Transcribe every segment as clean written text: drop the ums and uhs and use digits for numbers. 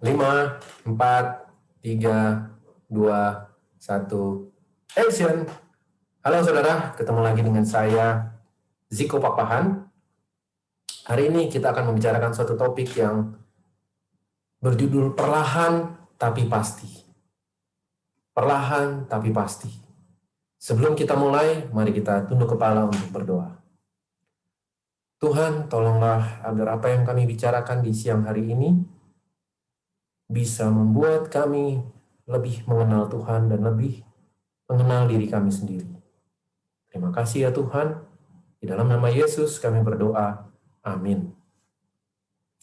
5, 4, 3, 2, 1, action. Halo saudara, ketemu lagi dengan saya, Ziko Papahan. Hari ini kita akan membicarakan suatu topik yang berjudul perlahan tapi pasti. Perlahan tapi pasti. Sebelum kita mulai, mari kita tunduk kepala untuk berdoa. Tuhan, tolonglah agar apa yang kami bicarakan di siang hari ini bisa membuat kami lebih mengenal Tuhan dan lebih mengenal diri kami sendiri. Terima kasih ya Tuhan. Di dalam nama Yesus kami berdoa. Amin.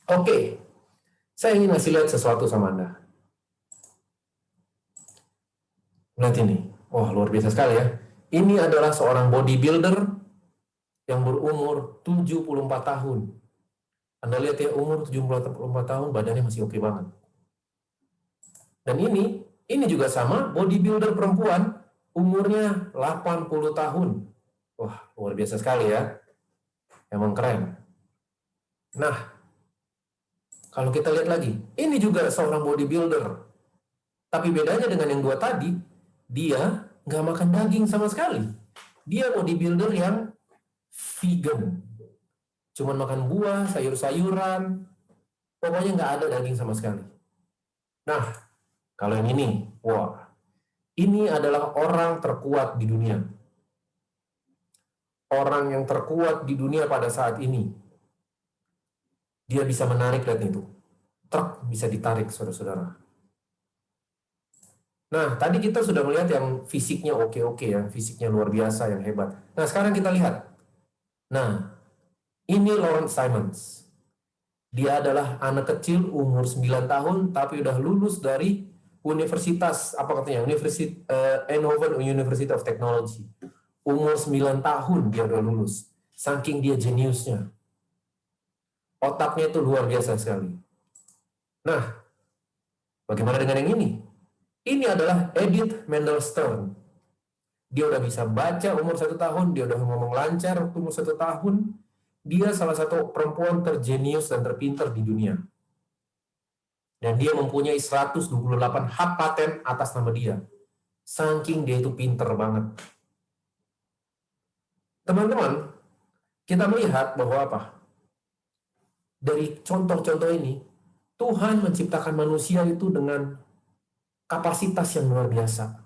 Oke, saya ingin ngasih lihat sesuatu sama Anda. Lihat ini. Wah, luar biasa sekali ya. Ini adalah seorang bodybuilder yang berumur 74 tahun. Anda lihat ya, umur 74 tahun, badannya masih oke banget. Dan ini juga sama, bodybuilder perempuan, umurnya 80 tahun. Wah, luar biasa sekali ya. Emang keren. Nah, kalau kita lihat lagi, ini juga seorang bodybuilder. Tapi bedanya dengan yang dua tadi, dia nggak makan daging sama sekali. Dia bodybuilder yang vegan. Cuman makan buah, sayur-sayuran, pokoknya nggak ada daging sama sekali. Nah, kalau yang ini, wah, ini adalah orang terkuat di dunia. Orang yang terkuat di dunia pada saat ini. Dia bisa menarik, lihat itu. Truk bisa ditarik, saudara-saudara. Nah, tadi kita sudah melihat yang fisiknya oke-oke ya, fisiknya luar biasa, yang hebat. Nah, sekarang kita lihat. Nah, ini Lawrence Simons. Dia adalah anak kecil umur 9 tahun, tapi udah lulus dari universitas, apa katanya, Eindhoven University of Technology. Umur 9 tahun dia udah lulus. Saking dia jeniusnya. Otaknya itu luar biasa sekali. Nah, bagaimana dengan yang ini? Ini adalah Edith Mandelstern. Dia udah bisa baca umur 1 tahun, dia udah ngomong lancar umur 1 tahun. Dia salah satu perempuan terjenius dan terpintar di dunia. Dan dia mempunyai 128 hak paten atas nama dia. Saking dia itu pinter banget. Teman-teman, kita melihat bahwa apa? Dari contoh-contoh ini, Tuhan menciptakan manusia itu dengan kapasitas yang luar biasa.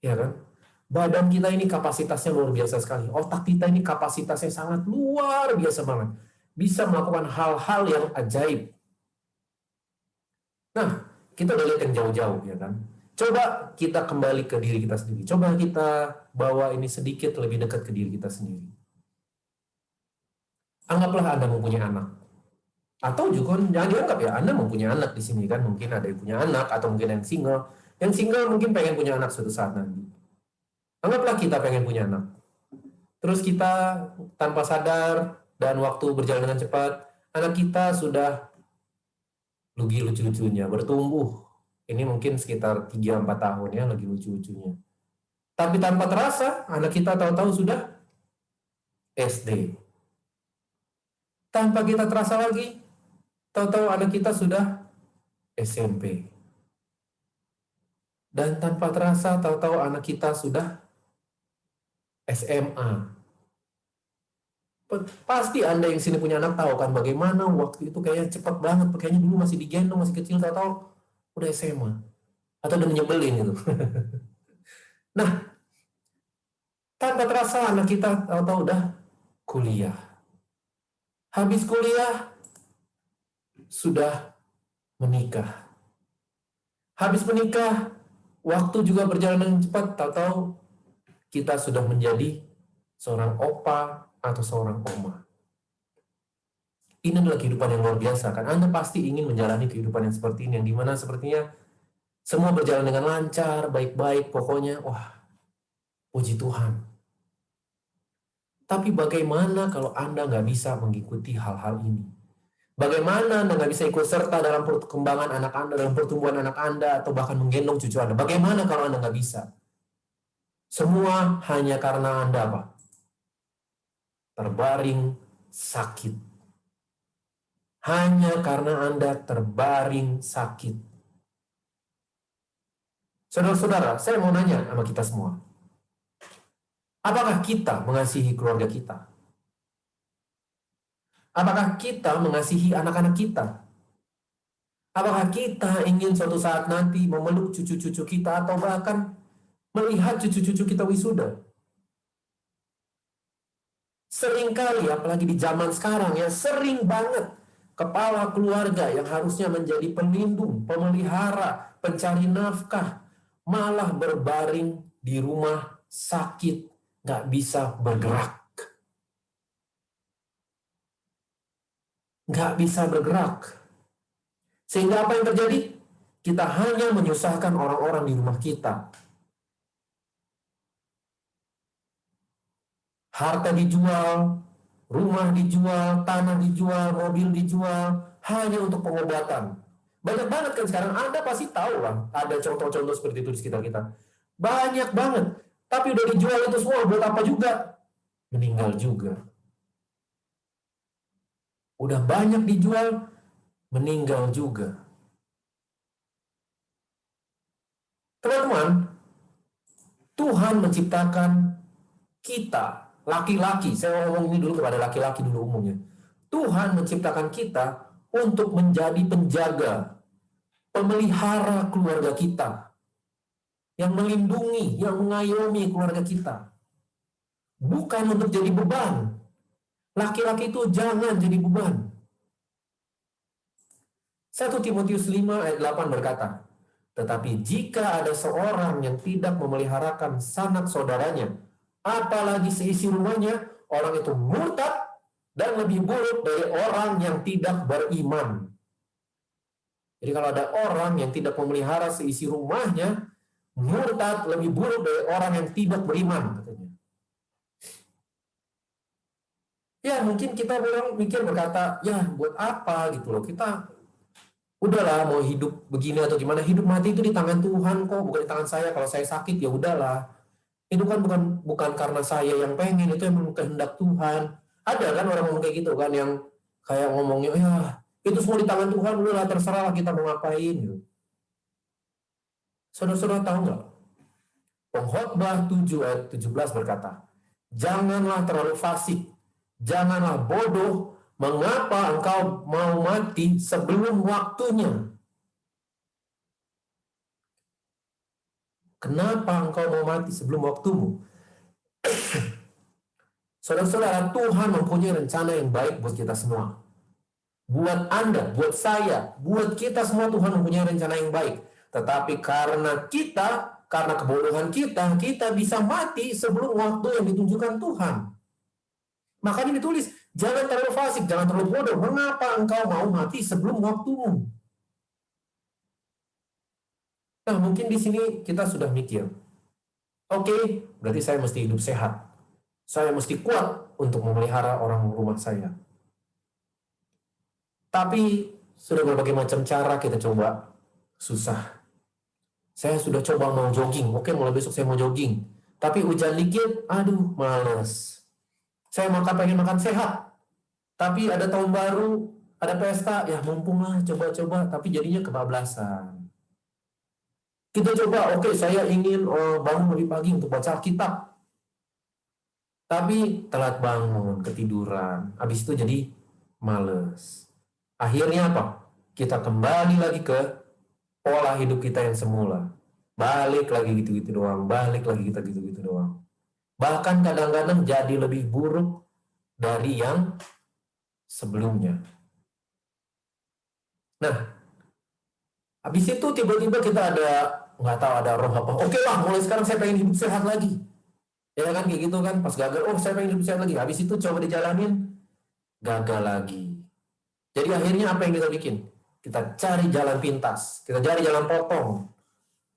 Ya kan? Badan kita ini kapasitasnya luar biasa sekali. Otak kita ini kapasitasnya sangat luar biasa banget. Bisa melakukan hal-hal yang ajaib. Nah, kita udah lihat yang jauh-jauh, ya kan? Coba kita kembali ke diri kita sendiri. Coba kita bawa ini sedikit lebih dekat ke diri kita sendiri. Anggaplah Anda mempunyai anak. Atau juga jangan dianggap ya, Anda mempunyai anak di sini kan. Mungkin ada yang punya anak, atau mungkin yang single. Yang single mungkin pengen punya anak suatu saat nanti. Anggaplah kita pengen punya anak. Terus kita tanpa sadar dan waktu berjalan dengan cepat, anak kita sudah lucu-lucunya, bertumbuh. Ini mungkin sekitar 3-4 tahun ya, lagi lucu-lucunya. Tapi tanpa terasa, anak kita tahu-tahu sudah SD. Tanpa kita terasa lagi, tahu-tahu anak kita sudah SMP. Dan tanpa terasa, tahu-tahu anak kita sudah SMA. Pasti Anda yang sini punya anak tahu kan bagaimana waktu itu kayaknya cepat banget, kayaknya dulu masih digendong, masih kecil, tahu-tahu udah SMA. Atau udah nyebelin gitu. Nah, tanpa terasa anak kita tahu-tahu udah kuliah. Habis kuliah, sudah menikah. Habis menikah, waktu juga berjalan dengan cepat, tahu-tahu kita sudah menjadi seorang opa atau seorang oma. Ini adalah kehidupan yang luar biasa kan. Anda pasti ingin menjalani kehidupan yang seperti ini, yang dimana sepertinya semua berjalan dengan lancar, baik-baik, pokoknya, wah, puji Tuhan. Tapi bagaimana kalau Anda nggak bisa mengikuti hal-hal ini? Bagaimana Anda nggak bisa ikut serta dalam perkembangan anak Anda, dalam pertumbuhan anak Anda, atau bahkan menggendong cucu Anda? Bagaimana kalau Anda nggak bisa? Semua hanya karena Anda apa? Terbaring sakit. hanya karena Anda terbaring sakit. Saudara-saudara, saya mau nanya sama kita semua. Apakah kita mengasihi keluarga kita? Apakah kita mengasihi anak-anak kita? Apakah kita ingin suatu saat nanti memeluk cucu-cucu kita atau bahkan melihat cucu-cucu kita wisuda? Seringkali, apalagi di zaman sekarang ya, sering banget kepala keluarga yang harusnya menjadi pelindung, pemelihara, pencari nafkah, malah berbaring di rumah sakit, nggak bisa bergerak. Nggak bisa bergerak. Sehingga apa yang terjadi? Kita hanya menyusahkan orang-orang di rumah kita. Harta dijual, rumah dijual, tanah dijual, mobil dijual, hanya untuk pengobatan. Banyak banget kan sekarang, Anda pasti tahu lah, ada contoh-contoh seperti itu di sekitar kita. Banyak banget. Tapi udah dijual itu semua, buat apa juga? Meninggal juga. Udah banyak dijual, meninggal juga. Teman-teman, Tuhan menciptakan kita, laki-laki, saya ngomong ini dulu kepada laki-laki dulu umumnya. Tuhan menciptakan kita untuk menjadi penjaga, pemelihara keluarga kita, yang melindungi, yang mengayomi keluarga kita. Bukan untuk jadi beban. Laki-laki itu jangan jadi beban. 1 Timotius 5 ayat 8 berkata, tetapi jika ada seorang yang tidak memeliharakan sanak saudaranya, apalagi seisi rumahnya, orang itu murtad dan lebih buruk dari orang yang tidak beriman. Jadi kalau ada orang yang tidak memelihara seisi rumahnya, murtad lebih buruk dari orang yang tidak beriman, katanya. Ya mungkin kita orang mikir berkata, ya buat apa gitu loh, kita udahlah mau hidup begini atau gimana, hidup mati itu di tangan Tuhan kok, bukan di tangan saya. Kalau saya sakit ya udahlah. Itu kan bukan karena saya yang pengen, itu emang kehendak Tuhan. Ada kan orang ngomong kayak gitu kan, yang kayak ngomongnya, ya itu semua di tangan Tuhan, udahlah terserah kita mau ngapain gitu. Saudara-saudara tahu nggak? Pengkhotbah 7 ayat 17 berkata, janganlah terlalu fasik, janganlah bodoh, mengapa engkau mau mati sebelum waktunya? Kenapa engkau mau mati sebelum waktumu? Saudara-saudara, Tuhan mempunyai rencana yang baik buat kita semua. Buat Anda, buat saya, buat kita semua Tuhan mempunyai rencana yang baik. Tetapi karena kebodohan kita, kita bisa mati sebelum waktu yang ditunjukkan Tuhan. Makanya ditulis, jangan terlalu fasik, jangan terlalu bodoh. Mengapa engkau mau mati sebelum waktumu? Nah, mungkin di sini kita sudah mikir, oke, berarti saya mesti hidup sehat. Saya mesti kuat untuk memelihara orang rumah saya. Tapi sudah berbagai macam cara kita coba, susah. Saya sudah coba mau jogging, oke mulai besok saya mau jogging. Tapi hujan dikit, aduh males. Saya pengen makan sehat. Tapi ada tahun baru, ada pesta, ya mumpung lah coba-coba, tapi jadinya kebablasan. Kita coba, oke saya ingin bangun lebih pagi untuk baca Alkitab. Tapi telat bangun, ketiduran. Habis itu jadi males. Akhirnya apa? Kita kembali lagi ke pola hidup kita yang semula. Balik lagi gitu-gitu doang. Balik lagi kita gitu-gitu doang. Bahkan kadang-kadang jadi lebih buruk dari yang sebelumnya. Nah, habis itu tiba-tiba kita nggak tahu ada roh apa. Oke lah, mulai sekarang saya pengen hidup sehat lagi. Ya kan kayak gitu kan, pas gagal, saya pengen hidup sehat lagi. Habis itu coba dijalanin, gagal lagi. Jadi akhirnya apa yang kita bikin? Kita cari jalan pintas, kita cari jalan potong.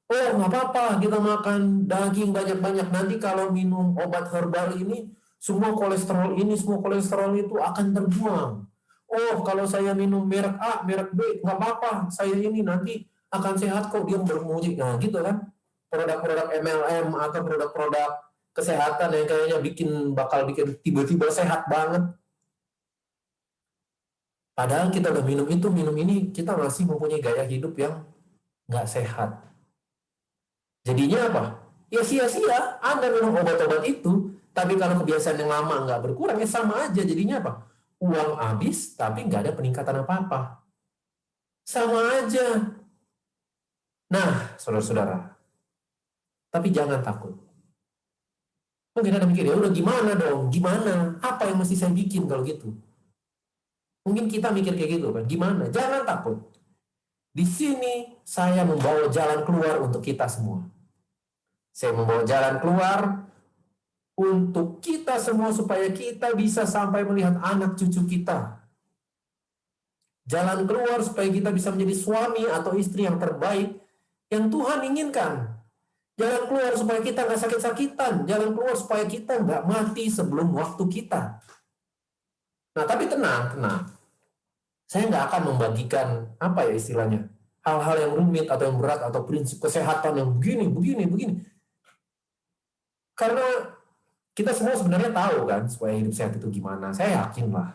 Oh nggak apa-apa, kita makan daging banyak-banyak. Nanti kalau minum obat herbal ini, semua kolesterol ini, semua kolesterol itu akan terbuang. Oh kalau saya minum merek A, merek B, nggak apa-apa. Saya ini nanti akan sehat kok, dia bermuji. Nah gitu kan, produk-produk MLM atau produk-produk kesehatan yang kayaknya bakal bikin tiba-tiba sehat banget. Padahal kita udah minum itu, minum ini, kita masih mempunyai gaya hidup yang nggak sehat. Jadinya apa? Ya sia-sia, Anda minum obat-obat itu, tapi kalau kebiasaan yang lama nggak berkurang, ya sama aja. Jadinya apa? Uang habis, tapi nggak ada peningkatan apa-apa. Sama aja. Nah, saudara-saudara, tapi jangan takut. Mungkin Anda mikir, ya udah gimana dong? Gimana? Apa yang mesti saya bikin kalau gitu? Mungkin kita mikir kayak gitu kan. Gimana? Jangan takut. Di sini saya membawa jalan keluar untuk kita semua. Saya membawa jalan keluar untuk kita semua supaya kita bisa sampai melihat anak cucu kita. Jalan keluar supaya kita bisa menjadi suami atau istri yang terbaik yang Tuhan inginkan. Jalan keluar supaya kita nggak sakit-sakitan. Jalan keluar supaya kita nggak mati sebelum waktu kita. Nah, tapi tenang, tenang. Saya nggak akan membagikan, apa ya istilahnya, hal-hal yang rumit atau yang berat atau prinsip kesehatan yang begini, begini, begini. Karena kita semua sebenarnya tahu kan, supaya hidup sehat itu gimana. Saya yakin lah.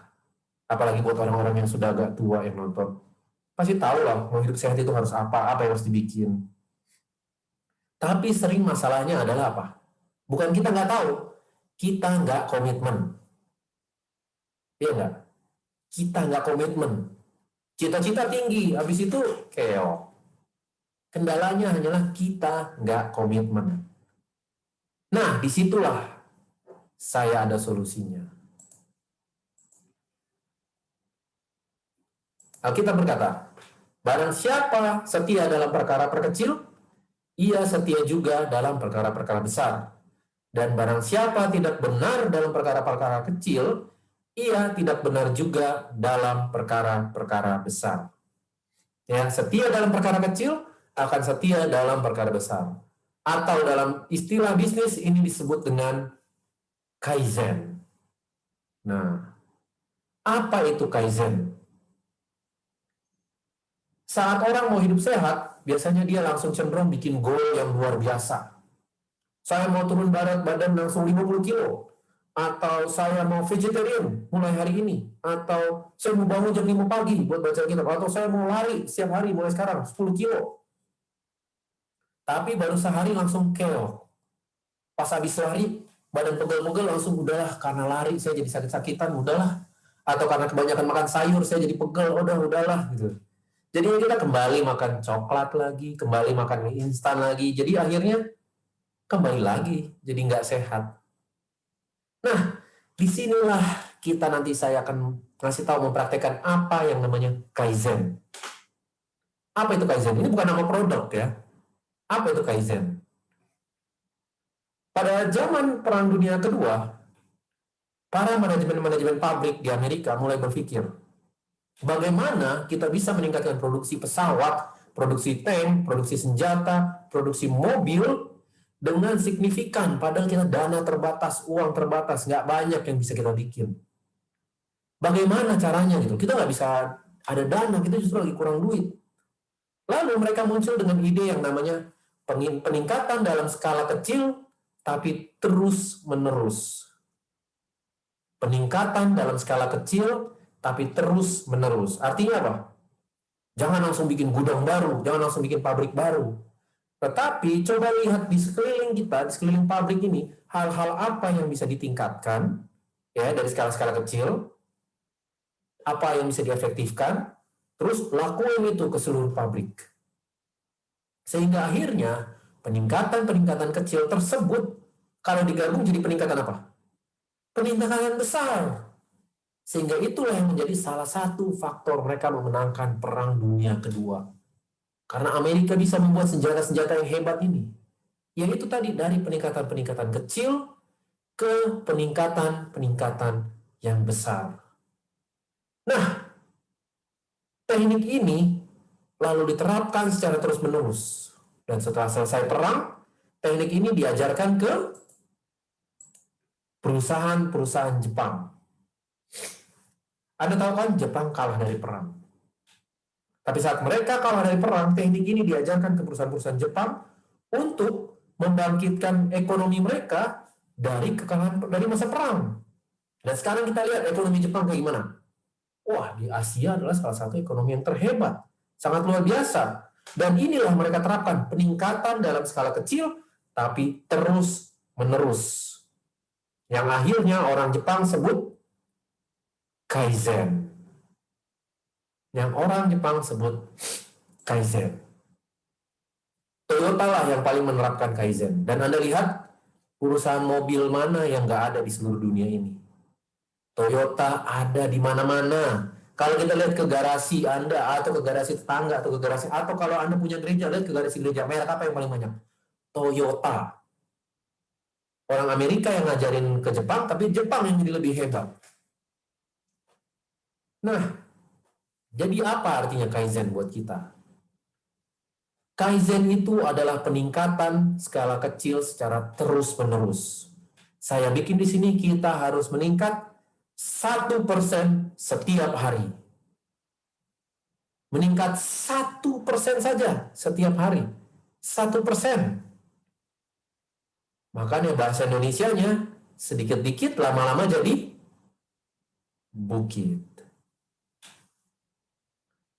Apalagi buat orang-orang yang sudah agak tua yang nonton. Pasti tahu lah, mau hidup sehat itu harus apa yang harus dibikin. Tapi sering masalahnya adalah apa? Bukan kita nggak tahu, kita nggak komitmen. Iya nggak? Kita nggak komitmen. Cita-cita tinggi, habis itu keok. Kendalanya hanyalah kita nggak komitmen. Nah, disitulah saya ada solusinya. Alkitab berkata, barang siapa setia dalam perkara-perkara kecil, ia setia juga dalam perkara-perkara besar. Dan barang siapa tidak benar dalam perkara-perkara kecil, ia tidak benar juga dalam perkara-perkara besar. Ya, setia dalam perkara kecil akan setia dalam perkara besar. Atau dalam istilah bisnis ini disebut dengan Kaizen. Nah, apa itu Kaizen? Saat orang mau hidup sehat, biasanya dia langsung cenderung bikin goal yang luar biasa. Saya mau turun berat badan langsung 50 kilo. Atau saya mau vegetarian mulai hari ini. Atau saya mau bangun jam 5 pagi buat baca kitab. Atau saya mau lari setiap hari mulai sekarang 10 kilo. Tapi baru sehari langsung keok. Pas habis lari, badan pegel-pegel langsung udahlah, karena lari saya jadi sakit-sakitan, udahlah. Atau karena kebanyakan makan sayur saya jadi pegel, udahlah gitu. Jadi kita kembali makan coklat lagi, kembali makan mie instan lagi. Jadi akhirnya kembali lagi jadi nggak sehat. Nah, disinilah kita nanti saya akan ngasih tahu mempraktekkan apa yang namanya Kaizen. Apa itu Kaizen? Ini bukan nama produk ya. Apa itu Kaizen? Pada zaman Perang Dunia Kedua, para manajemen-manajemen pabrik di Amerika mulai berpikir, bagaimana kita bisa meningkatkan produksi pesawat, produksi tank, produksi senjata, produksi mobil dengan signifikan, padahal kita dana terbatas, uang terbatas, nggak banyak yang bisa kita bikin. Bagaimana caranya gitu? Kita nggak bisa ada dana, kita justru lagi kurang duit. Lalu mereka muncul dengan ide yang namanya peningkatan dalam skala kecil, tapi terus-menerus. Peningkatan dalam skala kecil, tapi terus-menerus. Artinya apa? Jangan langsung bikin gudang baru, jangan langsung bikin pabrik baru. Tetapi coba lihat di sekeliling kita, di sekeliling pabrik ini, hal-hal apa yang bisa ditingkatkan ya dari skala-skala kecil, apa yang bisa diefektifkan, terus lakuin itu ke seluruh pabrik. Sehingga akhirnya peningkatan-peningkatan kecil tersebut kalau digabung jadi peningkatan apa? Peningkatan besar. Sehingga itulah yang menjadi salah satu faktor mereka memenangkan Perang Dunia Kedua. Karena Amerika bisa membuat senjata-senjata yang hebat ini. Yaitu tadi dari peningkatan-peningkatan kecil ke peningkatan-peningkatan yang besar. Nah, teknik ini lalu diterapkan secara terus-menerus. Dan setelah selesai perang, teknik ini diajarkan ke perusahaan-perusahaan Jepang. Anda tahu kan Jepang kalah dari perang. Tapi saat mereka kalah dari perang, teknik ini diajarkan ke perusahaan-perusahaan Jepang untuk membangkitkan ekonomi mereka dari kekalahan dari masa perang. Dan sekarang kita lihat ekonomi Jepang kayak gimana. Wah, di Asia adalah salah satu ekonomi yang terhebat. Sangat luar biasa. Dan inilah mereka terapkan peningkatan dalam skala kecil, tapi terus-menerus. Yang akhirnya orang Jepang sebut Kaizen. Yang orang Jepang sebut Kaizen. Toyota lah yang paling menerapkan Kaizen. Dan Anda lihat, perusahaan mobil mana yang nggak ada di seluruh dunia ini? Toyota ada di mana-mana. Kalau kita lihat ke garasi Anda, atau ke garasi tetangga, atau ke garasi, atau kalau Anda punya gereja, lihat ke garasi gereja, merek apa yang paling banyak? Toyota. Orang Amerika yang ngajarin ke Jepang, tapi Jepang yang jadi lebih hebat. Nah, jadi apa artinya Kaizen buat kita? Kaizen itu adalah peningkatan skala kecil secara terus-menerus. Saya bikin di sini kita harus meningkat 1% setiap hari. Meningkat 1% saja setiap hari. 1%. Makanya bahasa Indonesianya sedikit-dikit lama-lama jadi bukit.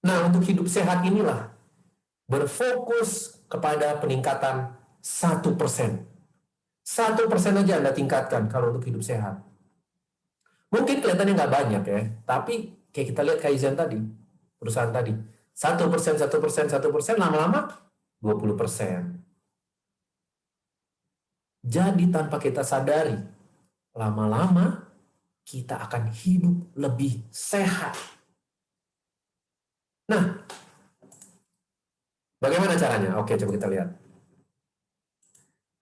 Nah, untuk hidup sehat inilah berfokus kepada peningkatan 1%. 1% aja Anda tingkatkan kalau untuk hidup sehat. Mungkin kelihatannya nggak banyak ya, tapi kayak kita lihat Kaizen tadi, perusahaan tadi, 1%, 1%, 1%, lama-lama 20%. Jadi tanpa kita sadari, lama-lama kita akan hidup lebih sehat. Nah, bagaimana caranya? Oke, coba kita lihat.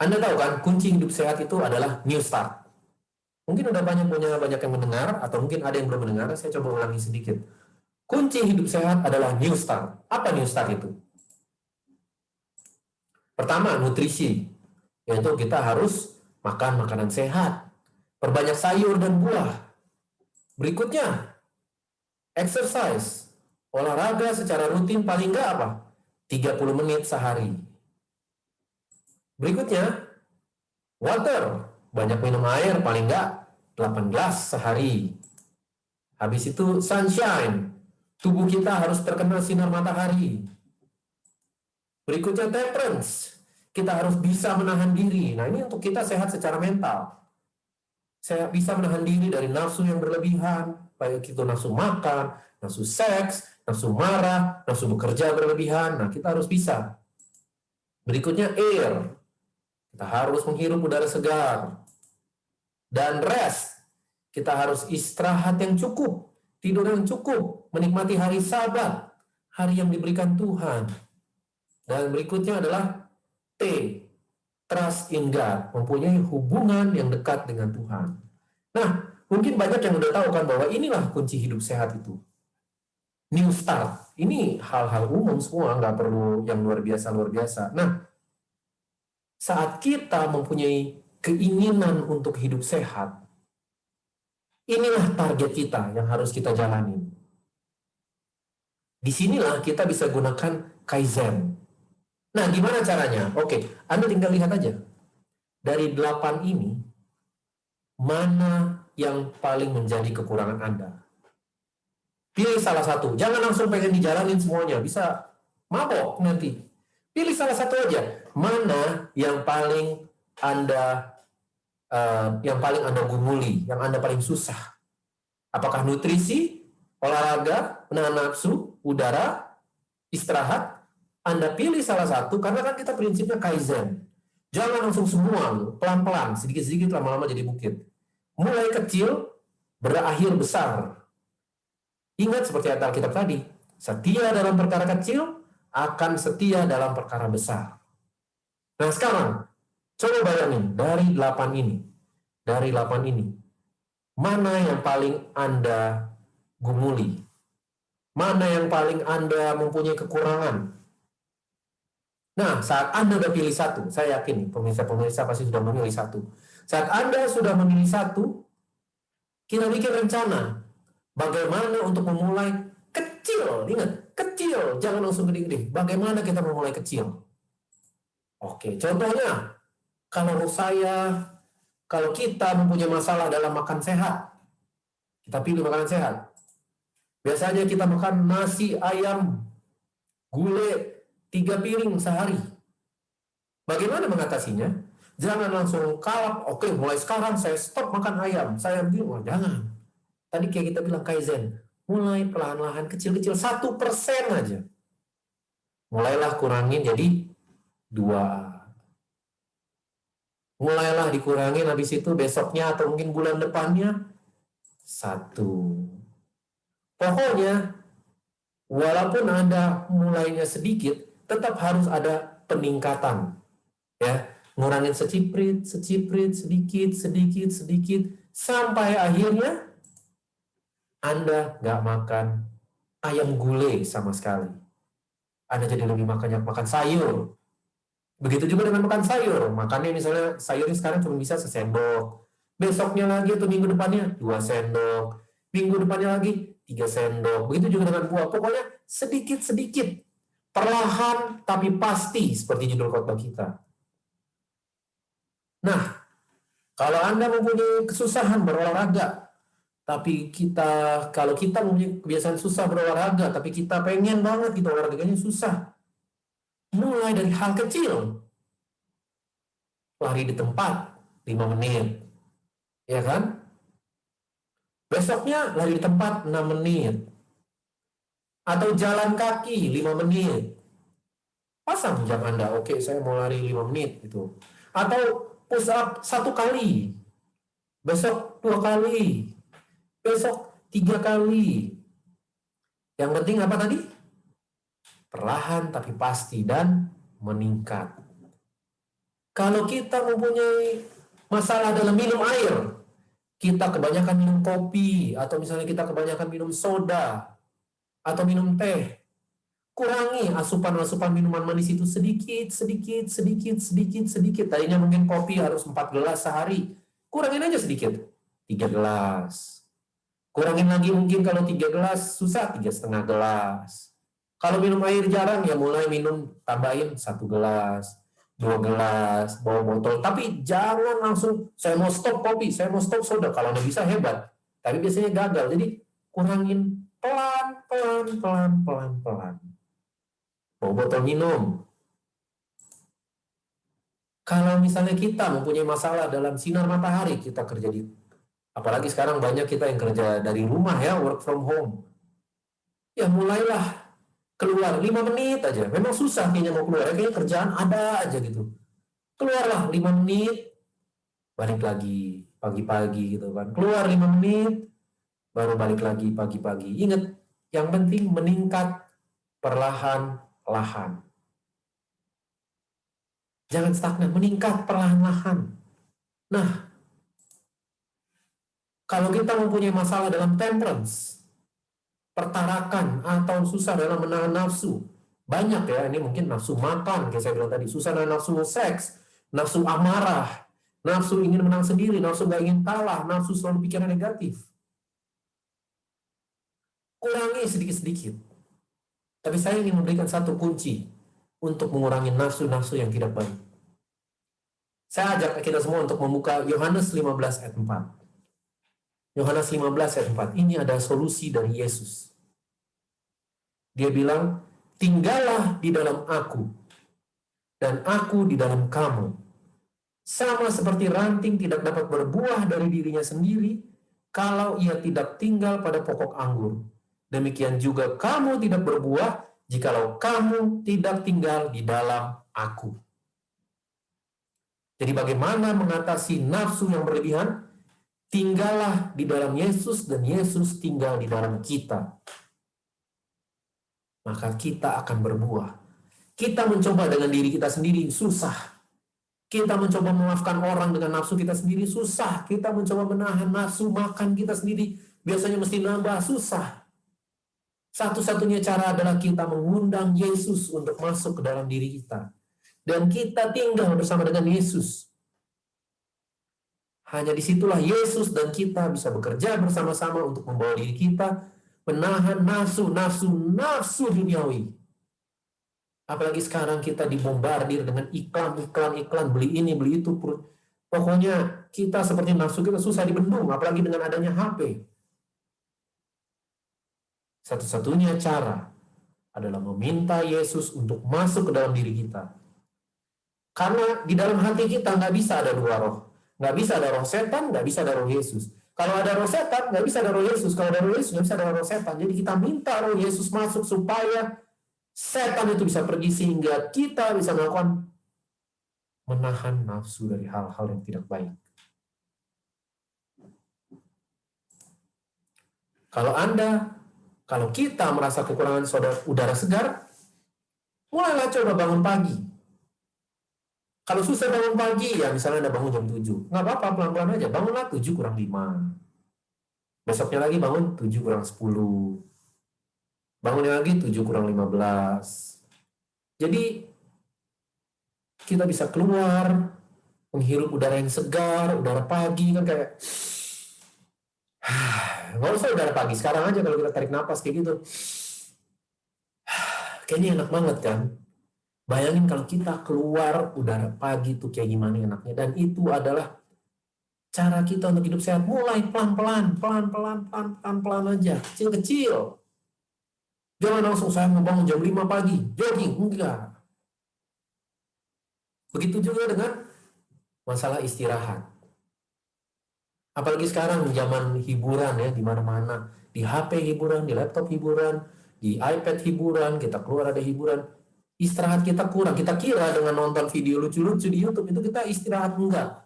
Anda tahu kan, kunci hidup sehat itu adalah new start. Mungkin udah banyak yang mendengar, atau mungkin ada yang belum mendengar, saya coba ulangi sedikit. Kunci hidup sehat adalah new start. Apa new start itu? Pertama, nutrisi. Yaitu kita harus makan makanan sehat. Perbanyak sayur dan buah. Berikutnya, exercise. Olahraga secara rutin paling nggak apa? 30 menit sehari. Berikutnya, water. Banyak minum air paling nggak 8 gelas sehari. Habis itu sunshine. Tubuh kita harus terkena sinar matahari. Berikutnya temperance. Kita harus bisa menahan diri. Nah, ini untuk kita sehat secara mental. Saya bisa menahan diri dari nafsu yang berlebihan, baik itu nafsu makan, nafsu seks, nafsu marah, nafsu bekerja berlebihan. Nah, kita harus bisa. Berikutnya air. Kita harus menghirup udara segar. Dan rest. Kita harus istirahat yang cukup, tidur yang cukup, menikmati hari Sabat, hari yang diberikan Tuhan. Dan berikutnya adalah T, trust in God, mempunyai hubungan yang dekat dengan Tuhan. Nah, mungkin banyak yang udah tahu kan bahwa inilah kunci hidup sehat itu. New start. Ini hal-hal umum semua, nggak perlu yang luar biasa. Nah, saat kita mempunyai keinginan untuk hidup sehat, inilah target kita yang harus kita jalani. Disinilah kita bisa gunakan Kaizen. Nah, gimana caranya? Oke, Anda tinggal lihat aja. Dari 8 ini, mana yang paling menjadi kekurangan Anda? Pilih salah satu. Jangan langsung pengen dijalanin semuanya. Bisa mabok nanti. Pilih salah satu aja. Mana yang paling Anda gumuli, yang Anda paling susah? Apakah nutrisi, olahraga, menahan nafsu, udara, istirahat? Anda pilih salah satu, karena kan kita prinsipnya Kaizen. Jangan langsung semua, pelan-pelan, sedikit-sedikit, lama-lama jadi bukit. Mulai kecil, berakhir besar. Ingat seperti kata Alkitab tadi, setia dalam perkara kecil, akan setia dalam perkara besar. Nah sekarang, coba bayangin, dari 8 ini, mana yang paling Anda gumuli? Mana yang paling Anda mempunyai kekurangan? Nah, saat Anda sudah pilih satu, saya yakin pemirsa-pemirsa pasti sudah memilih satu. Saat Anda sudah memilih satu, kita bikin rencana bagaimana untuk memulai kecil. Ingat, kecil, jangan langsung gede-gede. Bagaimana kita memulai kecil? Oke, contohnya, kalau kita mempunyai masalah dalam makan sehat, kita pilih makanan sehat. Biasanya kita makan nasi, ayam, gulai, 3 piring sehari. Bagaimana mengatasinya? Jangan langsung kalap, oke mulai sekarang saya stop makan ayam, saya bilang, jangan. Tadi kayak kita bilang Kaizen, mulai perlahan-lahan kecil-kecil, 1% aja. Mulailah kurangin jadi 2. Mulailah dikurangin, habis itu besoknya atau mungkin bulan depannya 1. Pokoknya, walaupun Anda mulainya sedikit, tetap harus ada peningkatan. Ya, ngurangin seciprit, sedikit, sampai akhirnya Anda nggak makan ayam gulai sama sekali. Anda jadi lebih makan sayur. Begitu juga dengan makan sayur. Makannya misalnya sayurnya sekarang cuma bisa sesendok. Besoknya lagi atau minggu depannya 2 sendok. Minggu depannya lagi 3 sendok. Begitu juga dengan buah. Pokoknya sedikit-sedikit. Perlahan tapi pasti seperti judul khotbah kita. Nah, kalau Anda mempunyai kesusahan berolahraga, tapi kalau kita mempunyai kebiasaan susah berolahraga, tapi kita pengen banget gitu olahraganya susah. Mulai dari hal kecil. Lari di tempat 5 menit. Ya kan? Besoknya lari di tempat 6 menit. Atau jalan kaki 5 menit. Pasang jam Anda, oke saya mau lari 5 menit gitu. Atau push up 1 kali. Besok 2 kali. Besok 3 kali. Yang penting apa tadi? Perlahan tapi pasti dan meningkat. Kalau kita mempunyai masalah dalam minum air, kita kebanyakan minum kopi, atau misalnya kita kebanyakan minum soda, atau minum teh, kurangi asupan-asupan minuman manis itu sedikit. Tadinya mungkin kopi harus 4 gelas sehari, kurangin aja sedikit, 3 gelas. Kurangin lagi mungkin kalau 3 gelas susah, 3,5 gelas. Kalau minum air jarang, ya mulai tambahin 1 gelas, 2 gelas, bawa botol. Tapi jangan langsung, saya mau stop kopi, saya mau stop soda. Kalau nggak bisa hebat. Tapi biasanya gagal. Jadi kurangin pelan. Bawa botol minum. Kalau misalnya kita mempunyai masalah dalam sinar matahari, kita kerja apalagi sekarang banyak kita yang kerja dari rumah ya, work from home. Ya mulailah keluar 5 menit aja. Memang susah kayaknya mau keluar. Kayaknya kerjaan ada aja gitu. Keluarlah 5 menit, balik lagi pagi-pagi gitu kan. Keluar 5 menit, baru balik lagi pagi-pagi. Ingat, yang penting meningkat perlahan-lahan. Jangan stagnan, meningkat perlahan-lahan. Nah, kalau kita mempunyai masalah dalam temperance, pertarakan atau susah dalam menahan nafsu, banyak ya, ini mungkin nafsu makan, kayak saya bilang tadi, susah dalam nafsu seks, nafsu amarah, nafsu ingin menang sendiri, nafsu nggak ingin kalah, nafsu selalu pikiran negatif. Kurangi sedikit-sedikit. Tapi saya ingin memberikan satu kunci untuk mengurangi nafsu-nafsu yang tidak baik. Saya ajak kita semua untuk membuka Yohanes 15 ayat 4. Yohanes 15 ayat 4. Ini ada solusi dari Yesus. Dia bilang, tinggallah di dalam aku, dan aku di dalam kamu. Sama seperti ranting tidak dapat berbuah dari dirinya sendiri, kalau ia tidak tinggal pada pokok anggur. Demikian juga kamu tidak berbuah, jikalau kamu tidak tinggal di dalam aku. Jadi bagaimana mengatasi nafsu yang berlebihan? Tinggallah di dalam Yesus, dan Yesus tinggal di dalam kita. Maka kita akan berbuah. Kita mencoba dengan diri kita sendiri, susah. Kita mencoba memaafkan orang dengan nafsu kita sendiri, susah. Kita mencoba menahan nafsu makan kita sendiri, biasanya mesti nambah, susah. Satu-satunya cara adalah kita mengundang Yesus untuk masuk ke dalam diri kita. Dan kita tinggal bersama dengan Yesus. Hanya disitulah Yesus dan kita bisa bekerja bersama-sama untuk membawa diri kita menahan nafsu duniawi. Apalagi sekarang kita dibombardir dengan iklan, beli ini, beli itu. Pokoknya kita seperti nafsu kita susah dibendung, apalagi dengan adanya HP. Satu-satunya cara adalah meminta Yesus untuk masuk ke dalam diri kita. Karena di dalam hati kita nggak bisa ada dua roh. Nggak bisa ada roh setan, nggak bisa ada roh Yesus. Kalau ada roh setan, nggak bisa ada roh Yesus. Kalau ada roh Yesus, nggak bisa ada roh setan. Jadi kita minta roh Yesus masuk supaya setan itu bisa pergi, sehingga kita bisa melakukan menahan nafsu dari hal-hal yang tidak baik. Kalau kita merasa kekurangan udara segar, mulailah coba bangun pagi. Kalau susah bangun pagi, ya misalnya Anda bangun jam 7. Nggak apa-apa, pelan-pelan aja. Bangunlah 7 kurang 5. Besoknya lagi bangun 7 kurang 10. Bangunnya lagi 7 kurang 15. Jadi, kita bisa keluar, menghirup udara yang segar, udara pagi, kan kayak... Nggak usah udara pagi, sekarang aja kalau kita tarik napas kayak gitu. Kayaknya enak banget kan? Bayangin kalau kita keluar udara pagi itu kayak gimana enaknya. Dan itu adalah cara kita untuk hidup sehat. Mulai pelan-pelan aja. Kecil-kecil. Jangan langsung saya mau bangun jam 5 pagi. Jogging, enggak. Begitu juga dengan masalah istirahat. Apalagi sekarang zaman hiburan ya, di mana-mana. Di HP hiburan, di laptop hiburan, di iPad hiburan, kita keluar ada hiburan. Istirahat kita kurang. Kita kira dengan nonton video lucu-lucu di YouTube itu kita istirahat. Enggak.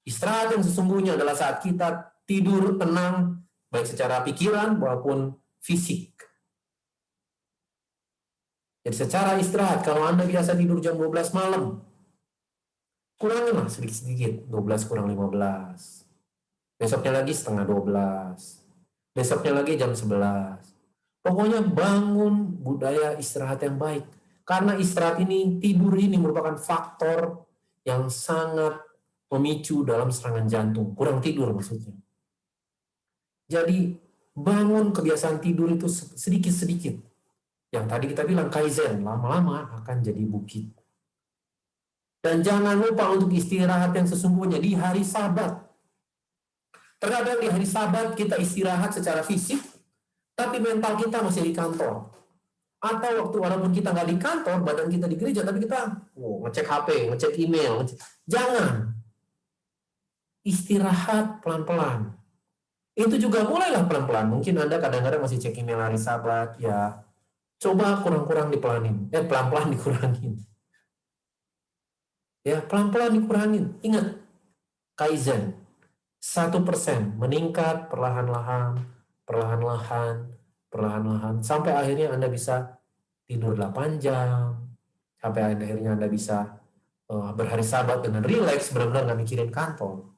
Istirahat yang sesungguhnya adalah saat kita tidur tenang, baik secara pikiran maupun fisik. Jadi secara istirahat, kalau Anda biasa tidur jam 12 malam, kurangilah sedikit-sedikit. 12 kurang 15. Besoknya lagi setengah 12. Besoknya lagi jam 11. Pokoknya bangun budaya istirahat yang baik. Karena istirahat ini, tidur ini merupakan faktor yang sangat memicu dalam serangan jantung. Kurang tidur maksudnya. Jadi, bangun kebiasaan tidur itu sedikit-sedikit. Yang tadi kita bilang kaizen, lama-lama akan jadi bukit. Dan jangan lupa untuk istirahat yang sesungguhnya di hari Sabat. Terkadang di hari Sabat kita istirahat secara fisik, tapi mental kita masih di kantor. Atau waktu walaupun kita nggak di kantor, badan kita di gereja, tapi kita ngecek HP, ngecek email. Jangan. Istirahat pelan-pelan. Itu juga mulailah pelan-pelan. Mungkin Anda kadang-kadang masih cek email hari Sabat, ya coba kurang-kurang dipelanin. Pelan-pelan dikurangin. Ya, pelan-pelan dikurangin. Ingat, Kaizen. 1% meningkat perlahan-lahan, sampai akhirnya Anda bisa tidur 8 jam, sampai akhirnya Anda bisa berhari Sabat dengan rileks, benar-benar nggak mikirin kantor.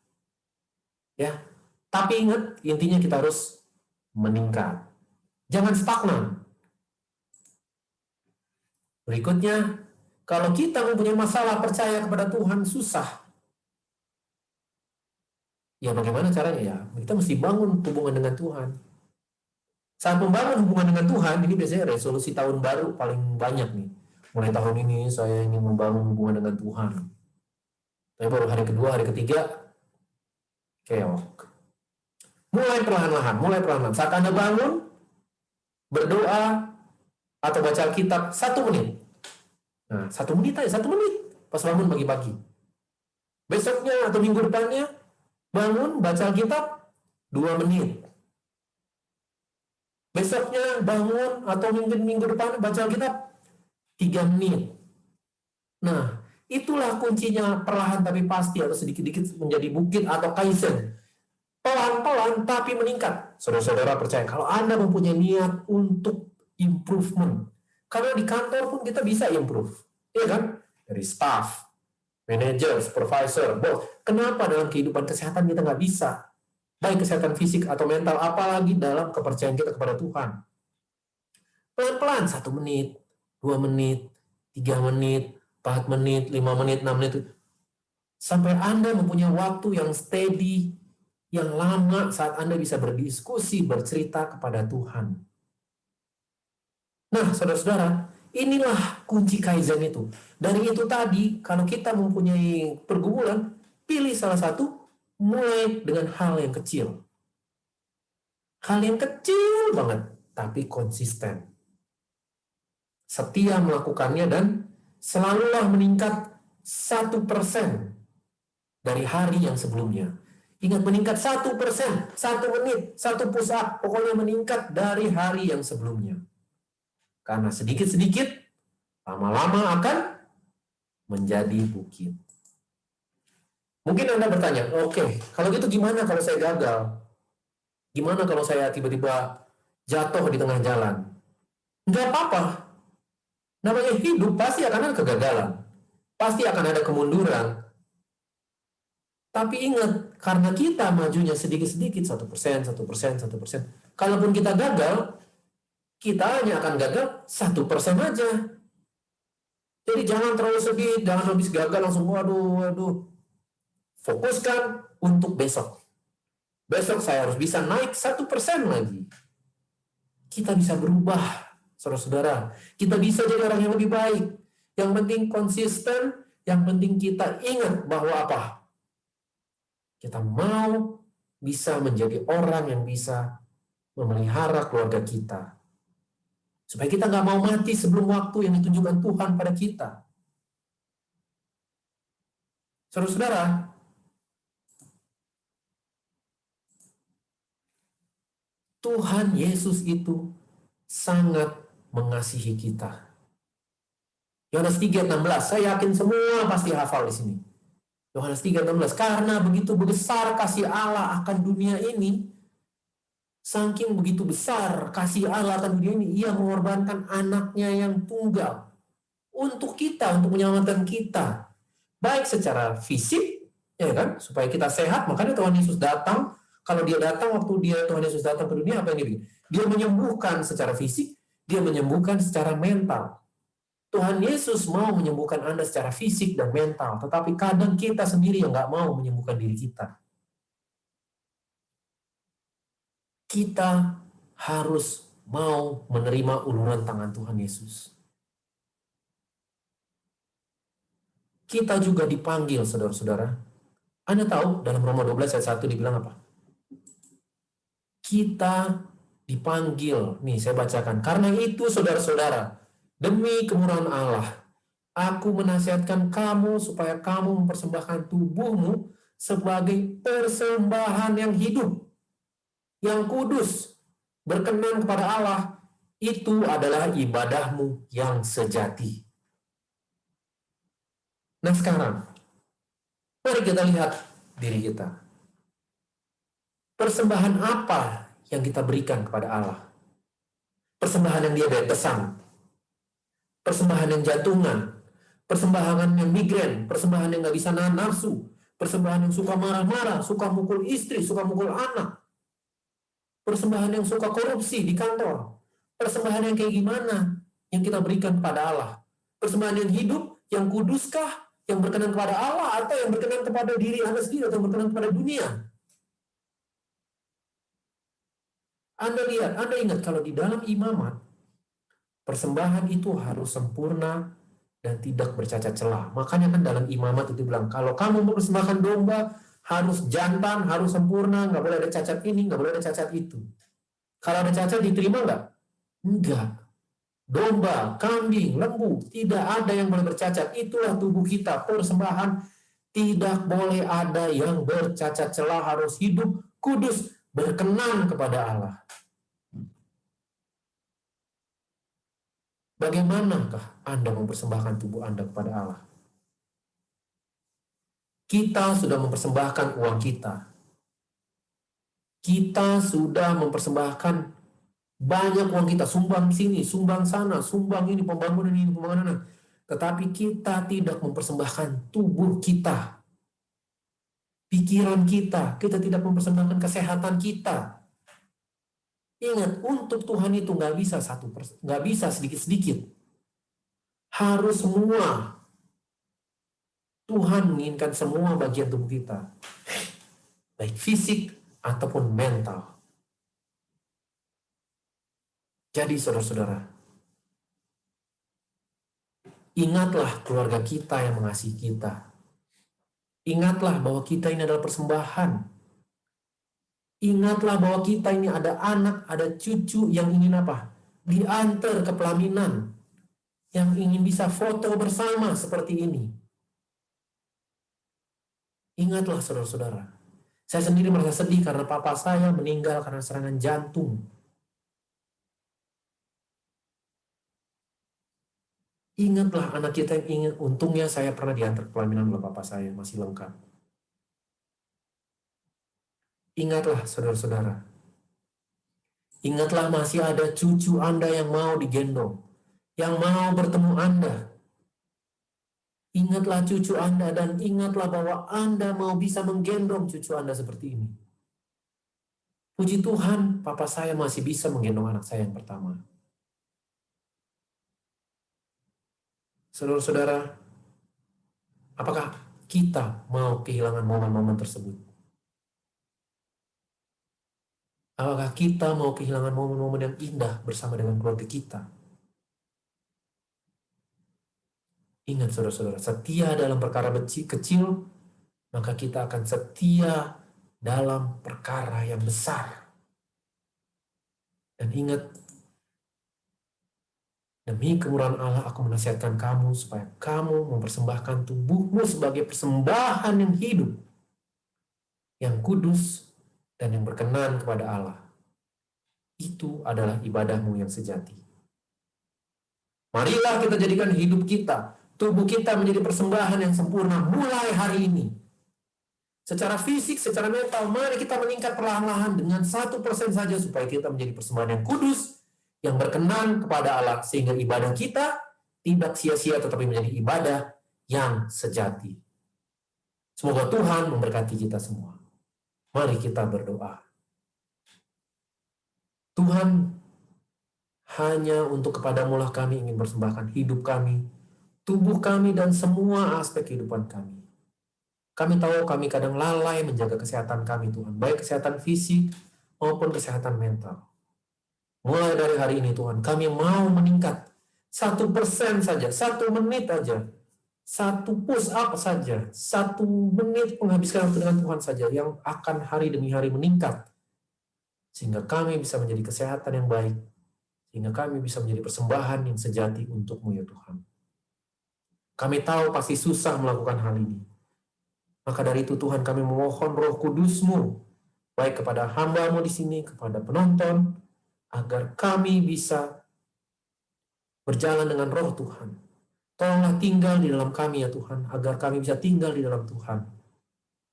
Ya, tapi ingat, intinya kita harus meningkat. Jangan stagnan. Berikutnya, kalau kita mempunyai masalah percaya kepada Tuhan susah. Ya bagaimana caranya ya? Kita mesti bangun hubungan dengan Tuhan. Saat membangun hubungan dengan Tuhan, ini biasanya resolusi tahun baru paling banyak nih. Mulai tahun ini saya ingin membangun hubungan dengan Tuhan. Tapi baru hari kedua, hari ketiga, keok. Mulai perlahan-lahan. Saat Anda bangun, berdoa, atau baca Alkitab 1 menit. Nah, 1 menit aja, 1 menit. Pas bangun pagi-pagi. Besoknya atau minggu depannya, bangun, baca Alkitab 2 menit. Besoknya bangun atau minggu depan baca Alkitab 3 menit. Nah, itulah kuncinya perlahan tapi pasti atau sedikit-sedikit menjadi bukit atau kaizen. Pelan-pelan tapi meningkat. Saudara-saudara percaya, kalau Anda mempunyai niat untuk improvement, karena di kantor pun kita bisa improve. Iya kan? Dari staff, manager, supervisor, bos. Kenapa dalam kehidupan kesehatan kita nggak bisa? Baik kesehatan fisik atau mental, apalagi dalam kepercayaan kita kepada Tuhan. Pelan-pelan, 1 menit, 2 menit, 3 menit, 4 menit, 5 menit, 6 menit. Sampai Anda mempunyai waktu yang steady, yang lama saat Anda bisa berdiskusi, bercerita kepada Tuhan. Nah, saudara-saudara, inilah kunci kaizen itu. Dari itu tadi, kalau kita mempunyai pergumulan, pilih salah satu, mulai dengan hal yang kecil. Hal yang kecil banget. tapi konsisten. Setia melakukannya dan selalulah meningkat 1% dari hari yang sebelumnya. Ingat, meningkat 1%, 1 menit, 1 push up, pokoknya meningkat dari hari yang sebelumnya. Karena sedikit-sedikit, lama-lama akan menjadi bukit. Mungkin Anda bertanya, oke, kalau gitu gimana kalau saya gagal? Gimana kalau saya tiba-tiba jatuh di tengah jalan? Enggak apa-apa. Namanya hidup pasti akan ada kegagalan. Pasti akan ada kemunduran. Tapi ingat, karena kita majunya sedikit-sedikit, 1%, 1%, 1%. Kalaupun kita gagal, kita hanya akan gagal 1% aja. Jadi jangan terlalu sedih, jangan habis gagal langsung, waduh. Fokuskan untuk besok. Besok saya harus bisa naik 1% lagi. Kita bisa berubah, saudara-saudara. Kita bisa jadi orang yang lebih baik. Yang penting konsisten, yang penting kita ingat bahwa apa? Kita mau bisa menjadi orang yang bisa memelihara keluarga kita. Supaya kita nggak mau mati sebelum waktu yang ditunjukkan Tuhan pada kita. Saudara-saudara, Tuhan Yesus itu sangat mengasihi kita. Yohanes 3:16, saya yakin semua pasti hafal di sini. Yohanes 3:16, karena begitu besar kasih Allah akan dunia ini, saking begitu besar kasih Allah akan dunia ini, ia mengorbankan anaknya yang tunggal untuk kita, untuk menyelamatkan kita. Baik secara fisik, ya kan, supaya kita sehat. Makanya Tuhan Yesus datang. Kalau dia datang, waktu Tuhan Yesus datang ke dunia, apa yang dia bikin? Dia menyembuhkan secara fisik, dia menyembuhkan secara mental. Tuhan Yesus mau menyembuhkan Anda secara fisik dan mental, tetapi kadang kita sendiri yang nggak mau menyembuhkan diri kita. Kita harus mau menerima uluran tangan Tuhan Yesus. Kita juga dipanggil, saudara-saudara. Anda tahu dalam Roma 12 ayat 1 dibilang apa? Kita dipanggil. Nih saya bacakan. Karena itu saudara-saudara, demi kemurahan Allah, aku menasihatkan kamu supaya kamu mempersembahkan tubuhmu sebagai persembahan yang hidup, yang kudus, berkenan kepada Allah. Itu adalah ibadahmu yang sejati. Nah sekarang, mari kita lihat diri kita. Persembahan apa yang kita berikan kepada Allah? Persembahan yang diabetesan, persembahan yang jantungan, persembahan yang migrain, persembahan yang nggak bisa nahan nafsu, persembahan yang suka marah-marah, suka mukul istri, suka mukul anak, persembahan yang suka korupsi di kantor, persembahan yang kayak gimana yang kita berikan kepada Allah? Persembahan yang hidup, yang kuduskah, yang berkenan kepada Allah, atau yang berkenan kepada diri Anda sendiri, atau yang berkenan kepada dunia? Anda lihat, Anda ingat kalau di dalam imamat, persembahan itu harus sempurna dan tidak bercacat celah. Makanya kan dalam imamat itu bilang, kalau kamu mempersembahkan domba, harus jantan, harus sempurna, nggak boleh ada cacat ini, nggak boleh ada cacat itu. Kalau ada cacat, diterima nggak? Enggak. Domba, kambing, lembu, tidak ada yang boleh bercacat. Itulah tubuh kita, persembahan. Tidak boleh ada yang bercacat celah, harus hidup, kudus, berkenan kepada Allah. Bagaimanakah Anda mempersembahkan tubuh Anda kepada Allah? Kita sudah mempersembahkan uang kita. Kita sudah mempersembahkan banyak uang kita, sumbang sini, sumbang sana, sumbang ini, pembangunan ini, pembangunan. Tetapi kita tidak mempersembahkan tubuh kita, pikiran kita tidak mempersembahkan kesehatan kita. Ingat, untuk Tuhan itu nggak bisa nggak bisa sedikit-sedikit. Harus semua. Tuhan menginginkan semua bagian tubuh kita, baik fisik ataupun mental. Jadi saudara-saudara, ingatlah keluarga kita yang mengasihi kita. Ingatlah bahwa kita ini adalah persembahan. Ingatlah bahwa kita ini ada anak, ada cucu yang ingin apa? Diantar ke pelaminan. Yang ingin bisa foto bersama seperti ini. Ingatlah saudara-saudara. Saya sendiri merasa sedih karena papa saya meninggal karena serangan jantung. Ingatlah anak kita yang ingin, untungnya saya pernah diantar ke pelaminan oleh papa saya, masih lengkap. Ingatlah saudara-saudara. Ingatlah masih ada cucu Anda yang mau digendong, yang mau bertemu Anda. Ingatlah cucu Anda dan ingatlah bahwa Anda mau bisa menggendong cucu Anda seperti ini. Puji Tuhan, papa saya masih bisa menggendong anak saya yang pertama. Saudara-saudara, apakah kita mau kehilangan momen-momen tersebut? Apakah kita mau kehilangan momen-momen yang indah bersama dengan keluarga kita? Ingat saudara-saudara, setia dalam perkara kecil, maka kita akan setia dalam perkara yang besar. Dan ingat, demi kemurahan Allah aku menasihatkan kamu supaya kamu mempersembahkan tubuhmu sebagai persembahan yang hidup, yang kudus, dan yang berkenan kepada Allah. Itu adalah ibadahmu yang sejati. Marilah kita jadikan hidup kita, tubuh kita menjadi persembahan yang sempurna mulai hari ini. Secara fisik, secara mental, mari kita meningkat perlahan-lahan dengan 1% saja supaya kita menjadi persembahan yang kudus, yang berkenan kepada Allah, sehingga ibadah kita tidak sia-sia tetapi menjadi ibadah yang sejati. Semoga Tuhan memberkati kita semua. Mari kita berdoa. Tuhan, hanya untuk kepadamu-lah kami ingin persembahkan hidup kami, tubuh kami, dan semua aspek kehidupan kami. Kami tahu kami kadang lalai menjaga kesehatan kami, Tuhan, baik kesehatan fisik maupun kesehatan mental. Mulai dari hari ini, Tuhan, kami mau meningkat 1% saja, 1 menit saja, 1 push up saja, 1 menit menghabiskan waktu dengan Tuhan saja, yang akan hari demi hari meningkat, sehingga kami bisa menjadi kesehatan yang baik, sehingga kami bisa menjadi persembahan yang sejati untuk-Mu, ya Tuhan. Kami tahu pasti susah melakukan hal ini. Maka dari itu Tuhan, kami memohon Roh Kudus-Mu, baik kepada hamba-Mu di sini, kepada penonton, agar kami bisa berjalan dengan Roh Tuhan. Tolonglah tinggal di dalam kami, ya Tuhan, agar kami bisa tinggal di dalam Tuhan.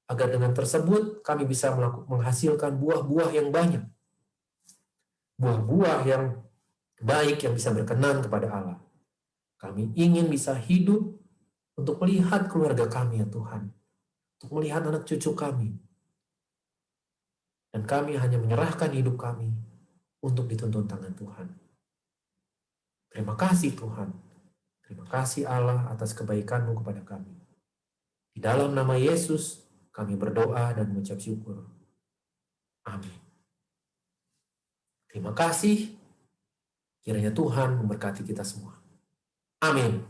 Agar dengan tersebut kami bisa menghasilkan buah-buah yang banyak. Buah-buah yang baik yang bisa berkenan kepada Allah. Kami ingin bisa hidup untuk melihat keluarga kami, ya Tuhan. Untuk melihat anak cucu kami. Dan kami hanya menyerahkan hidup kami untuk dituntun tangan Tuhan. Terima kasih Tuhan. Terima kasih Allah atas kebaikan-Mu kepada kami. Di dalam nama Yesus kami berdoa dan mengucap syukur. Amin. Terima kasih. Kiranya Tuhan memberkati kita semua. Amin.